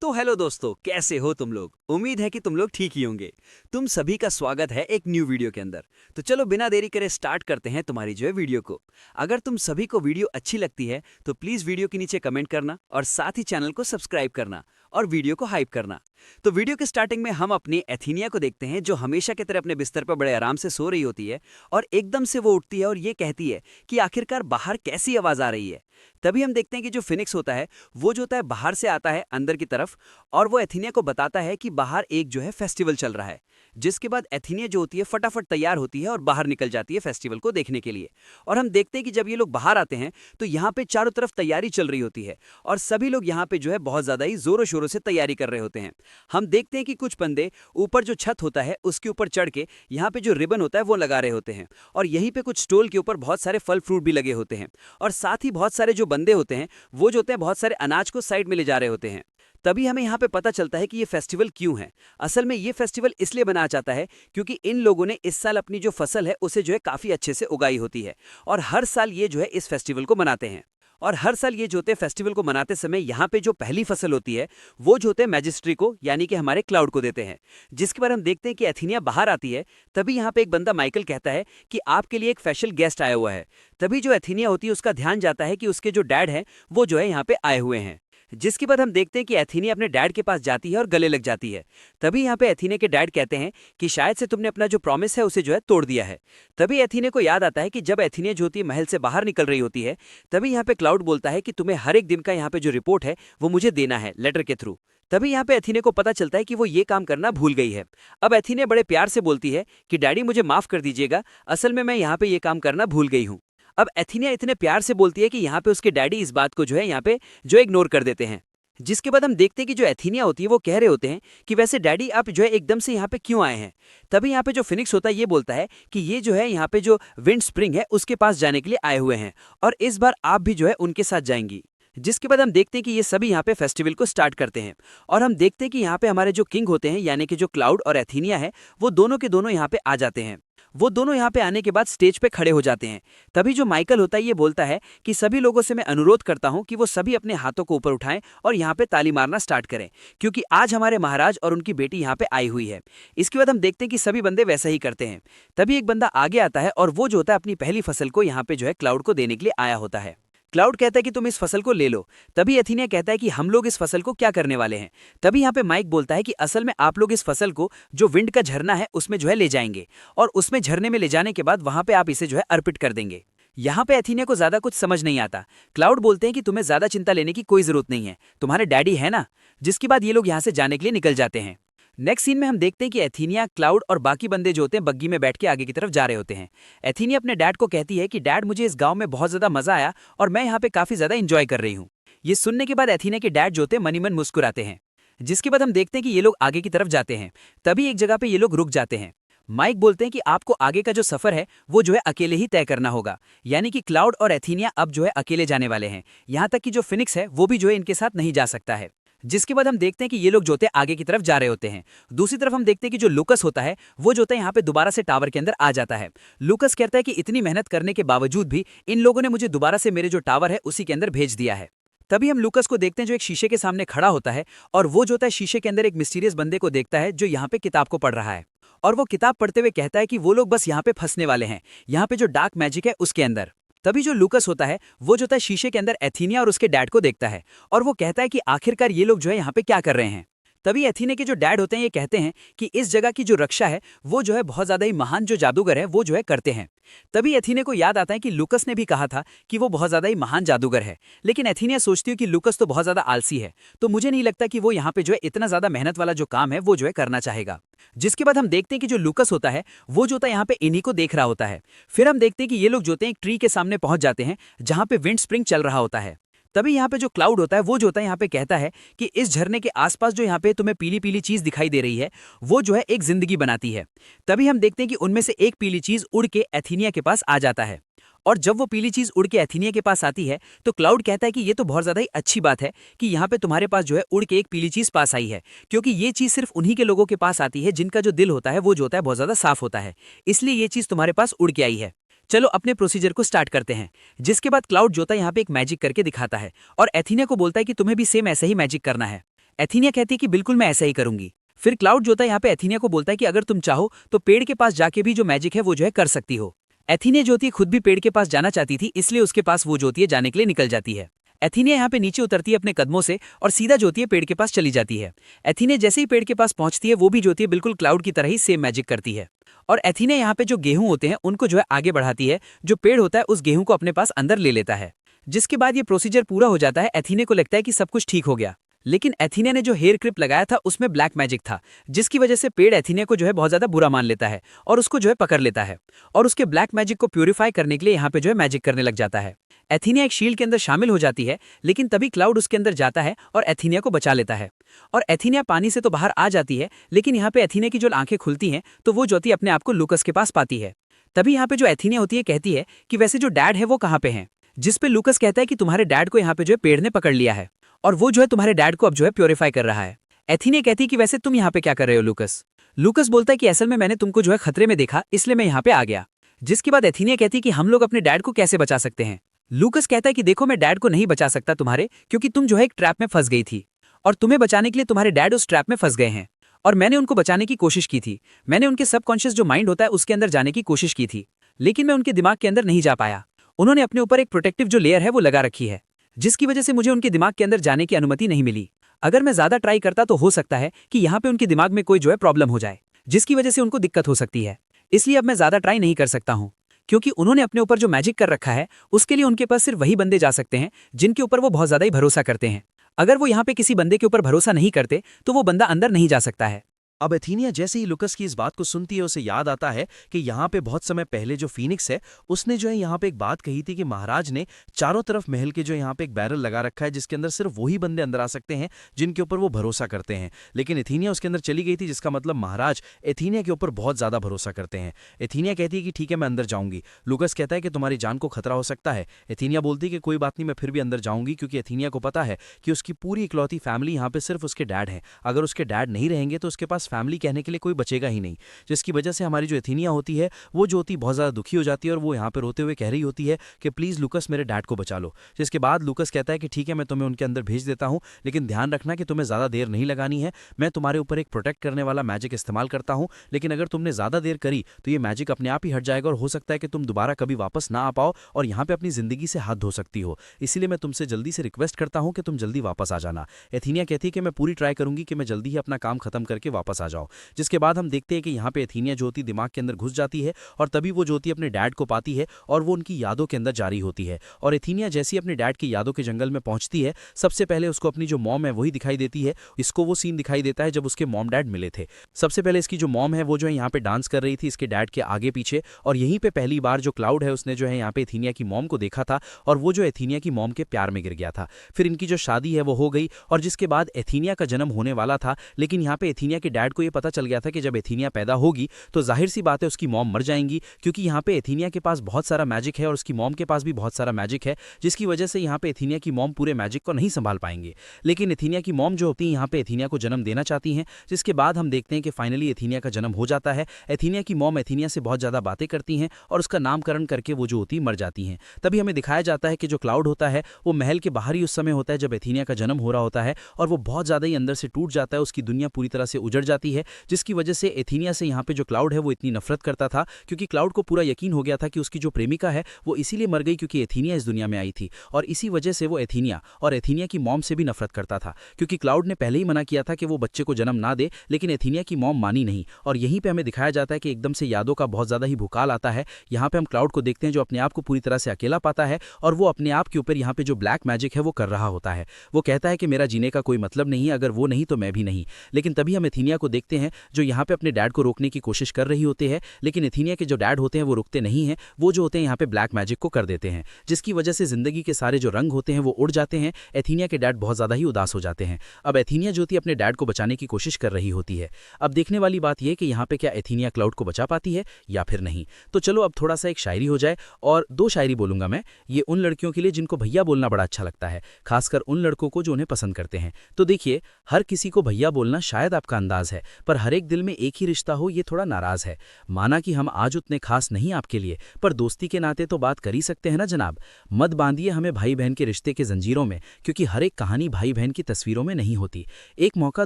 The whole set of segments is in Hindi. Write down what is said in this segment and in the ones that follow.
तो हेलो दोस्तों, कैसे हो तुम लोग। उम्मीद है कि तुम लोग ठीक ही होंगे। तुम सभी का स्वागत है एक न्यू वीडियो के अंदर। तो चलो बिना देरी करे स्टार्ट करते हैं तुम्हारी जो है वीडियो को। अगर तुम सभी को वीडियो अच्छी लगती है तो प्लीज वीडियो के नीचे कमेंट करना और साथ ही चैनल को सब्सक्राइब करना और वीडियो को हाइप करना। तो वीडियो के स्टार्टिंग में हम अपनी एथीनिया को देखते हैं, जो हमेशा की तरह अपने बिस्तर पर बड़े आराम से सो रही होती है और एकदम से वो उठती है और ये कहती है कि आखिरकार बाहर कैसी आवाज आ रही है। तभी हम देखते हैं कि जो फिनिक्स होता है वो जो होता है बाहर से आता है अंदर की तरफ और वो एथीनिया को बताता है कि बाहर एक जो है फेस्टिवल चल रहा है। जिसके बाद एथीनिया जो होती है फटाफट तैयार होती है और बाहर निकल जाती है फेस्टिवल को देखने के लिए। और हम देखते हैं कि जब ये लोग बाहर आते हैं तो यहाँ पे चारों तरफ तैयारी चल रही होती है और सभी लोग यहाँ पे जो है बहुत ज्यादा ही जोरों शोरों से तैयारी कर रहे होते हैं। हम देखते हैं कि कुछ बंदे ऊपर जो छत होता है उसके ऊपर चढ़ के यहाँ पे जो रिबन होता है वो लगा रहे होते हैं और यहीं पे कुछ स्टॉल के ऊपर बहुत सारे फल फ्रूट भी लगे होते हैं और साथ ही बहुत सारे जो बंदे होते हैं वो जो होते हैं बहुत सारे अनाज को साइड में ले जा रहे होते हैं। तभी हमें यहाँ पे पता चलता है कि ये फेस्टिवल क्यों है। असल में ये फेस्टिवल इसलिए बनाया जाता है क्योंकि इन लोगों ने इस साल अपनी जो फसल है उसे जो है काफी अच्छे से उगाई होती है और हर साल ये जो है इस फेस्टिवल को मनाते हैं। और हर साल ये जो होते हैं फेस्टिवल को मनाते समय यहाँ पे जो पहली फसल होती है वो जो होते हैं मैजिस्ट्री को यानी कि हमारे क्लाउड को देते हैं। जिसके बाद हम देखते हैं कि एथीनिया बाहर आती है। तभी यहाँ पे एक बंदा माइकल कहता है कि आपके लिए एक स्पेशल गेस्ट आया हुआ है। तभी जो एथीनिया होती है उसका ध्यान जाता है कि उसके जो डैड हैं वो जो है यहाँ पे आए हुए हैं। जिसके बाद हम देखते हैं कि एथीनिया अपने डैड के पास जाती है और गले लग जाती है। तभी यहाँ पे एथीनिया के डैड कहते हैं कि शायद से तुमने अपना जो प्रॉमिस है उसे जो है तोड़ दिया है। तभी एथीनिया को याद आता है कि जब एथीनिया जो होती है महल से बाहर निकल रही होती है तभी यहाँ पे क्लाउड बोलता है कि तुम्हें हर एक दिन का यहाँ पे जो रिपोर्ट है वो मुझे देना है लेटर के थ्रू। तभी यहाँ पे एथीनिया को पता चलता है कि वो ये काम करना भूल गई है। अब एथीनिया बड़े प्यार से बोलती है कि डैडी मुझे माफ कर दीजिएगा, असल में मैं यहाँ पे ये काम करना भूल गई हूँ। अब एथीनिया इतने प्यार से बोलती है कि यहाँ पे उसके डैडी इस बात को जो है यहाँ पे जो इग्नोर कर देते हैं। जिसके बाद हम देखते हैं कि जो एथीनिया होती है वो कह रहे होते हैं कि वैसे डैडी आप जो है एकदम से यहाँ पे क्यों आए हैं। तभी यहाँ पे जो फिनिक्स होता है ये बोलता है कि ये जो है यहाँ पे जो विंड स्प्रिंग है उसके पास जाने के लिए आए हुए हैं और इस बार आप भी जो है उनके साथ जाएंगी। जिसके बाद हम देखते हैं कि ये सभी यहाँ पे फेस्टिवल को स्टार्ट करते हैं और हम देखते हैं कि यहाँ पे हमारे जो किंग होते हैं यानी कि जो क्लाउड और एथीनिया है वो दोनों के दोनों यहाँ पे आ जाते हैं। वो दोनों यहाँ पे आने के बाद स्टेज पे खड़े हो जाते हैं। तभी जो माइकल होता है ये बोलता है कि सभी लोगों से मैं अनुरोध करता हूँ कि वो सभी अपने हाथों को ऊपर उठाएं और यहाँ पे ताली मारना स्टार्ट करें क्योंकि आज हमारे महाराज और उनकी बेटी यहाँ पे आई हुई है। इसके बाद हम देखते हैं कि सभी बंदे वैसा ही करते हैं। तभी एक बंदा आगे आता है और वो जो होता है अपनी पहली फसल को यहाँ पे जो है क्लाउड को देने के लिए आया होता है। क्लाउड कहता है कि तुम इस फसल को ले लो। तभी एथीनिया कहता है कि हम लोग इस फसल को क्या करने वाले हैं। तभी यहाँ पे माइक बोलता है कि असल में आप लोग इस फसल को जो विंड का झरना है उसमें जो है ले जाएंगे और उसमें झरने में ले जाने के बाद वहां पे आप इसे जो है अर्पित कर देंगे। यहाँ पे एथीनिया को ज्यादा कुछ समझ नहीं आता। क्लाउड बोलते हैं कि तुम्हें ज्यादा चिंता लेने की कोई जरूरत नहीं है, तुम्हारे डैडी है ना। जिसके बाद ये लोग यहाँ से जाने के लिए निकल जाते हैं। नेक्स्ट सीन में हम देखते हैं कि एथीनिया, क्लाउड और बाकी बंदे जो होते हैं बग्गी में बैठ के आगे की तरफ जा रहे होते हैं। एथीनिया अपने डैड को कहती है कि डैड मुझे इस गांव में बहुत ज्यादा मजा आया और मैं यहाँ पे काफी ज्यादा एंजॉय कर रही हूँ। ये सुनने के बाद एथीनिया के डैड जो होते हैं मनी मन मुस्कुराते हैं। जिसके बाद हम देखते हैं कि ये लोग आगे की तरफ जाते हैं। तभी एक जगह पे ये लोग रुक जाते हैं। माइक बोलते हैं कि आपको आगे का जो सफर है वो जो है अकेले ही तय करना होगा, यानी कि क्लाउड और एथीनिया अब जो है अकेले जाने वाले हैं। यहाँ तक कि जो फिनिक्स है वो भी जो है इनके साथ नहीं जा सकता है। जिसके बाद हम देखते हैं कि ये लोग जो होते हैं आगे की तरफ जा रहे होते हैं। दूसरी तरफ हम देखते हैं कि जो लूकस होता है वो जो होता है यहाँ पे दोबारा से टावर के अंदर आ जाता है। लूकस कहता है कि इतनी मेहनत करने के बावजूद भी इन लोगों ने मुझे दोबारा से मेरे जो टावर है उसी के अंदर भेज दिया है। तभी हम लूकस को देखते हैं जो एक शीशे के सामने खड़ा होता है और वो जो होता है शीशे के अंदर एक मिस्टीरियस बंदे को देखता है जो यहाँ पे किताब को पढ़ रहा है और वो किताब पढ़ते हुए कहता है कि वो लोग बस यहाँ पे फंसने वाले हैं, यहाँ पे जो डार्क मैजिक है उसके अंदर। तभी जो लूकस होता है वो जो होता है शीशे के अंदर एथीनिया और उसके डैड को देखता है और वो कहता है कि आखिरकार ये लोग जो है यहाँ पे क्या कर रहे हैं। तभी एथीनिया के जो डैड होते हैं ये कहते हैं कि इस जगह की जो रक्षा है वो जो है बहुत ज्यादा ही महान जो जादूगर है वो जो है करते हैं। तभी एथीनिया को याद आता है कि लूकस ने भी कहा था कि वो बहुत ज्यादा ही महान जादूगर है, लेकिन एथीनिया सोचती है कि लूकस तो बहुत ज्यादा आलसी है, तो मुझे नहीं लगता कि वो यहाँ पे जो है इतना ज्यादा मेहनत वाला जो काम है वो जो है करना चाहेगा। जिसके बाद हम देखते हैं कि जो लूकस होता है वो जो होता है यहाँ पे इन्हीं को देख रहा होता है। फिर हम देखते हैं कि ये लोग जो होते हैं एक ट्री के सामने पहुंच जाते हैं जहां पे विंड स्प्रिंग चल रहा होता है। तभी यहाँ पे जो क्लाउड होता है वो जो होता है यहाँ पे कहता है कि इस झरने के आसपास जो यहाँ पे तुम्हें पीली पीली चीज दिखाई दे रही है वो जो है एक जिंदगी बनाती है। तभी हम देखते हैं कि उनमें से एक पीली चीज उड़ के एथीनिया के पास आ जाता है और जब वो पीली चीज उड़ के एथीनिया के पास आती है तो क्लाउड कहता है कि ये तो बहुत ज्यादा ही अच्छी बात है कि यहाँ पे तुम्हारे पास जो है उड़ के एक पीली चीज पास आई है, क्योंकि ये चीज सिर्फ उन्हीं के लोगों के पास आती है जिनका जो दिल होता है वो जो होता है बहुत ज्यादा साफ होता है, इसलिए ये चीज तुम्हारे पास उड़ के आई है। चलो अपने प्रोसीजर को स्टार्ट करते हैं। जिसके बाद क्लाउड जो होता है यहाँ पे एक मैजिक करके दिखाता है और एथीनिया को बोलता है कि तुम्हें भी सेम ऐसे ही मैजिक करना है। एथीनिया कहती है कि बिल्कुल मैं ऐसा ही करूंगी। फिर क्लाउड जो होता है यहाँ पे एथीनिया को बोलता है कि अगर तुम चाहो तो पेड़ के पास जाके भी जो मैजिक है वो जो है कर सकती हो। एथीनिया जो होती है खुद भी पेड़ के पास जाना चाहती थी, इसलिए उसके पास वो जो होती है जाने के लिए निकल जाती है। एथीनिया यहाँ पे नीचे उतरती है अपने कदमों से और सीधा जो होती है पेड़ के पास चली जाती है। एथीनिया जैसे ही पेड़ के पास पहुंचती है वो भी जो होती है बिल्कुल क्लाउड की तरह ही सेम मैजिक करती है। और एथीनिया यहाँ पे जो गेहूं होते हैं उनको जो है आगे बढ़ाती है, जो पेड़ होता है उस गेहूं को अपने पास अंदर ले लेता है। जिसके बाद ये प्रोसीजर पूरा हो जाता है। एथीनिया को लगता है कि सब कुछ ठीक हो गया, लेकिन एथीनिया ने जो हेयर क्लिप लगाया था उसमें ब्लैक मैजिक था, जिसकी वजह से पेड़ एथीनिया को जो है बहुत ज्यादा बुरा मान लेता है और उसको जो है पकड़ लेता है और उसके ब्लैक मैजिक को प्यूरिफाई करने के लिए यहाँ पे जो है मैजिक करने लग जाता है। एथीनिया एक शील्ड के अंदर शामिल हो जाती है, लेकिन तभी क्लाउड उसके अंदर जाता है और एथीनिया को बचा लेता है। और एथीनिया पानी से तो बाहर आ जाती है, लेकिन यहाँ पे एथीनिया की जो आंखें खुलती हैं तो वो ज्योति अपने आप को लूकस के पास पाती है। तभी यहाँ पे जो एथीनिया होती है कहती है कि वैसे जो डैड है वो कहाँ पे हैं, जिस पे लूकस कहता है कि तुम्हारे डैड को यहाँ पे जो है पेड़ ने पकड़ लिया है और वो जो है तुम्हारे डैड को अब जो है प्योरीफाई कर रहा है। एथीनिया कहती है कि वैसे तुम यहाँ पे क्या कर रहे हो लूकस। लूकस बोलता है कि असल में मैंने तुमको जो है खतरे में देखा, इसलिए मैं यहाँ पे आ गया। जिसके बाद एथीनिया कहती है कि हम लोग अपने डैड को कैसे बचा सकते हैं। लूकस कहता है कि देखो मैं डैड को नहीं बचा सकता तुम्हारे, क्योंकि तुम जो है एक ट्रैप में फंस गई थी और तुम्हें बचाने के लिए तुम्हारे डैड उस ट्रैप में फंस गए हैं और मैंने उनको बचाने की कोशिश की थी। मैंने उनके सबकॉन्शियस जो माइंड होता है उसके अंदर जाने की कोशिश की थी, लेकिन मैं उनके दिमाग के अंदर नहीं जा पाया। उन्होंने अपने ऊपर एक प्रोटेक्टिव जो लेयर है वो लगा रखी है, जिसकी वजह से मुझे उनके दिमाग के अंदर जाने की अनुमति नहीं मिली। अगर मैं ज्यादा ट्राई करता तो हो सकता है कि यहाँ पे उनके दिमाग में कोई जो है प्रॉब्लम हो जाए, जिसकी वजह से उनको दिक्कत हो सकती है। इसलिए अब मैं ज्यादा ट्राई नहीं कर सकता हूँ, क्योंकि उन्होंने अपने ऊपर जो मैजिक कर रखा है उसके लिए उनके पास सिर्फ वही बंदे जा सकते हैं जिनके ऊपर वो बहुत ज्यादा ही भरोसा करते हैं। अगर वो यहाँ पे किसी बंदे के ऊपर भरोसा नहीं करते तो वो बंदा अंदर नहीं जा सकता है। अब एथीनिया जैसे ही लुकस की इस बात को सुनती है उसे याद आता है कि यहाँ पे बहुत समय पहले जो फीनिक्स है उसने जो है यहाँ पे एक बात कही थी कि महाराज ने चारों तरफ महल के जो यहाँ पे एक बैरल लगा रखा है जिसके अंदर सिर्फ वही बंदे अंदर आ सकते हैं जिनके ऊपर वो भरोसा करते हैं। लेकिन एथीनिया उसके अंदर चली गई थी, जिसका मतलब महाराज एथीनिया के ऊपर बहुत ज्यादा भरोसा करते हैं। एथीनिया कहती है कि ठीक है मैं अंदर जाऊंगी। लुकस कहता है कि तुम्हारी जान को खतरा हो सकता है। एथीनिया बोलती है कि कोई बात नहीं, मैं फिर भी अंदर जाऊंगी, क्योंकि एथीनिया को पता है कि उसकी पूरी इकलौती फैमिली यहाँ पे सिर्फ उसके डैड है। अगर उसके डैड नहीं रहेंगे तो उसके पास फैमिली कहने के लिए कोई बचेगा ही नहीं। जिसकी वजह से हमारी जो एथीनिया होती है वो जो होती बहुत ज़्यादा दुखी हो जाती है और वो यहाँ पे रोते हुए कह रही होती है कि प्लीज़ लुकस मेरे डैड को बचा लो। जिसके बाद लुकस कहता है कि ठीक है मैं तुम्हें उनके अंदर भेज देता हूँ, लेकिन ध्यान रखना कि तुम्हें ज़्यादा देर नहीं लगानी है। मैं तुम्हारे ऊपर एक प्रोटेक्ट करने वाला मैजिक इस्तेमाल करता हूँ, लेकिन अगर तुमने ज़्यादा देर करी तो ये मैजिक अपने आप ही हट जाएगा और हो सकता है कि तुम दोबारा कभी वापस ना आ पाओ और यहाँ पे अपनी ज़िंदगी से हाथ धो सकती हो। इसीलिए मैं तुमसे जल्दी से रिक्वेस्ट करता हूँ कि तुम जल्दी वापस आ जाना। एथीनिया कहती है कि मैं पूरी ट्राई करूंगी कि मैं जल्दी ही अपना काम खत्म करके वापस आ जाऊँ। जिसके बाद हम देखते हैं कि यहाँ पे एथीनिया जो होती दिमाग के अंदर घुस जाती है और तभी वो जो होती अपने डैड को पाती है और वो उनकी यादों के अंदर जारी होती है। और एथीनिया जैसी अपने डैड की यादों के जंगल में पहुंचती है, सबसे पहले उसको अपनी जो मॉम है वही दिखाई देती है। इसको वो सीन दिखाई देता है जब उसके मॉम डैड मिले थे। सबसे पहले इसकी जो मॉम है वो जो है यहाँ पे डांस कर रही थी इसके डैड के आगे पीछे, और यहीं पे पहली बार जो क्लाउड है उसने जो है यहाँ पे एथीनिया की मॉम को देखा था और वो जो एथीनिया की मॉम के प्यार में गिर गया था। फिर इनकी जो शादी है वो हो गई और जिसके बाद एथीनिया का जन्म होने वाला था, लेकिन यहाँ पे एथीनिया के डैड को ये पता चल गया था कि जब एथीनिया पैदा होगी तो जाहिर सी बात है उसकी मॉम मर जाएंगी, क्योंकि यहाँ पे एथीनिया के पास बहुत सारा मैजिक है और उसकी मॉम के पास भी बहुत सारा मैजिक है, जिसकी वजह से यहाँ पे एथीनिया की मॉम पूरे मैजिक को नहीं संभाल पाएंगे। लेकिन एथीनिया की मॉम जो होती है यहाँ पे एथीनिया को जन्म देना चाहती हैं, जिसके बाद हम देखते हैं कि फाइनली एथीनिया का जन्म हो जाता है। एथीनिया की मॉम एथीनिया से बहुत ज़्यादा बातें करती हैं और उसका नामकरण करके वो जो होती मर जाती हैं। तभी हमें दिखाया जाता है कि जो क्लाउड होता है वो महल के बाहर ही उस समय होता है जब एथीनिया का जन्म हो रहा होता है और वो बहुत ज़्यादा ही अंदर से टूट जाता है, उसकी दुनिया पूरी तरह से उजड़ जाती है, जिसकी वजह से एथीनिया से यहाँ पे जो क्लाउड है वो इतनी नफरत करता था, क्योंकि क्लाउड को पूरा यकीन हो गया था कि उसकी जो प्रेमिका है वो इसीलिए मर गई क्योंकि एथीनिया इस दुनिया में आई थी, और इसी वजह से वो एथीनिया और एथीनिया की मॉम से भी नफरत करता था, क्योंकि क्लाउड ने पहले ही मना किया था कि वो बच्चे को जन्म ना दे, लेकिन एथीनिया की मॉम मानी नहीं। और यहीं पे हमें दिखाया जाता है कि एकदम से यादों का बहुत ज़्यादा ही भूकाल आता है। यहाँ पे हम क्लाउड को देखते हैं जो अपने आप को पूरी तरह से अकेला पाता है और वो अपने आप के ऊपर यहाँ पे जो ब्लैक मैजिक है वो कर रहा होता है। वो कहता है कि मेरा जीने का कोई मतलब नहीं है, अगर वो नहीं तो मैं भी नहीं। लेकिन तभी हम एथीनिया को देखते हैं जो यहाँ पे अपने डैड को रोकने की कोशिश कर रही होती है, लेकिन एथीनिया के जो डैड होते हैं वो रुकते नहीं हैं, वो जो होते हैं यहाँ पे ब्लैक मैजिक को कर देते हैं, जिसकी वजह से जिंदगी के सारे जो रंग होते हैं वो उड़ जाते हैं। एथीनिया के डैड बहुत ज़्यादा ही उदास हो जाते हैं। अब एथीनिया जो होती है अपने डैड को बचाने की कोशिश कर रही होती है। अब देखने वाली बात यह कि यहाँ पे क्या एथीनिया क्लाउड को बचा पाती है या फिर नहीं। तो चलो अब थोड़ा सा एक शायरी हो जाए, और दो शायरी बोलूंगा मैं, ये उन लड़कियों के लिए जिनको भैया बोलना बड़ा अच्छा लगता है, खासकर उन लड़कों को जो उन्हें पसंद करते हैं। तो देखिए, हर किसी को भैया बोलना शायद आपका अंदाज अंदाज है, पर हर एक दिल में एक ही रिश्ता हो ये थोड़ा नाराज है। माना कि हम आज उतने खास नहीं आपके लिए, पर दोस्ती के नाते तो बात कर ही सकते हैं ना जनाब। मत बांधिए हमें भाई बहन के रिश्ते के जंजीरों में, क्योंकि हर एक कहानी भाई बहन की तस्वीरों में नहीं होती। एक मौका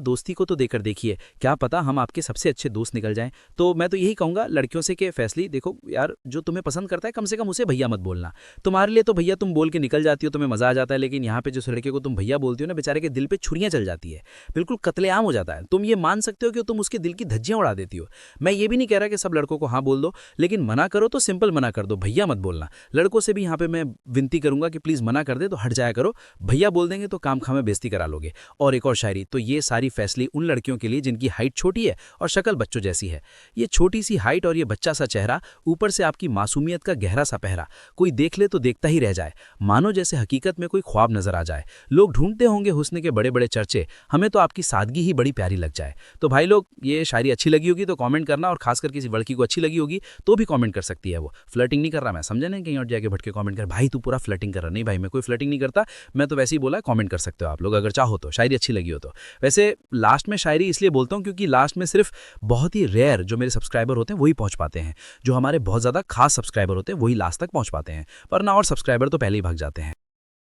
दोस्ती को तो देकर देखिए, क्या पता हम आपके सबसे अच्छे दोस्त निकल जाएं। तो मैं तो यही कहूंगा लड़कियों से कि फैसली देखो यार, जो तुम्हें पसंद करता है कम से कम उसे भैया मत बोलना। तुम्हारे लिए तो भैया तुम बोल के निकल जाती हो, तुम्हें मजा आ जाता है, लेकिन यहाँ पे जिस लड़के को तुम भैया बोलती हो ना, बेचारे के दिल पे छुरियां चल जाती है, बिल्कुल कत्लेआम हो जाता है। तुम ये मान सकते हो कि तुम उसके दिल की धज्जियां उड़ा देती हो। मैं ये भी नहीं कह रहा कि सब लड़कों को हाँ बोल दो, लेकिन मना करो तो सिंपल मना कर दो, भैया मत बोलना। लड़कों से भी यहाँ पे मैं विनती करूंगा कि प्लीज मना कर दे तो हट जाया करो, भैया बोल देंगे तो काम खामे बेइज्जती करा लोगे। और एक और शायरी, तो ये सारी फैसले उन लड़कियों के लिए जिनकी हाइट छोटी है और शक्ल बच्चों जैसी है। ये छोटी सी हाइट और ये बच्चा सा चेहरा, ऊपर से आपकी मासूमियत का गहरा सा पहरा, कोई देख ले तो देखता ही रह जाए, मानो जैसे हकीकत में कोई ख्वाब नजर आ जाए। लोग ढूंढते होंगे हुस्न के बड़े बड़े चर्चे, हमें तो आपकी सादगी ही बड़ी प्यारी लग जाए। तो भाई लोग, ये शायरी अच्छी लगी होगी तो कमेंट करना, और खासकर किसी लड़की को अच्छी लगी होगी तो भी कमेंट कर सकती है। वो फ्लर्टिंग नहीं कर रहा, मैं समझा नहीं कहीं और जाके भटके कमेंट कर भाई तू पूरा फ्लर्टिंग कर रहा। नहीं भाई, मैं कोई फ्लर्टिंग नहीं करता, मैं तो वैसे ही बोला। कमेंट कर सकते हो आप लोग अगर चाहो तो, शायरी अच्छी लगी हो तो। वैसे लास्ट में शायरी इसलिए बोलता हूँ क्योंकि लास्ट में सिर्फ बहुत ही रेयर जो मेरे सब्सक्राइबर होते हैं वही पहुंच पाते हैं। जो हमारे बहुत ज़्यादा खास सब्सक्राइबर होते हैं वही लास्ट तक पहुंच पाते हैं, वरना और सब्सक्राइबर तो पहले ही भाग जाते हैं।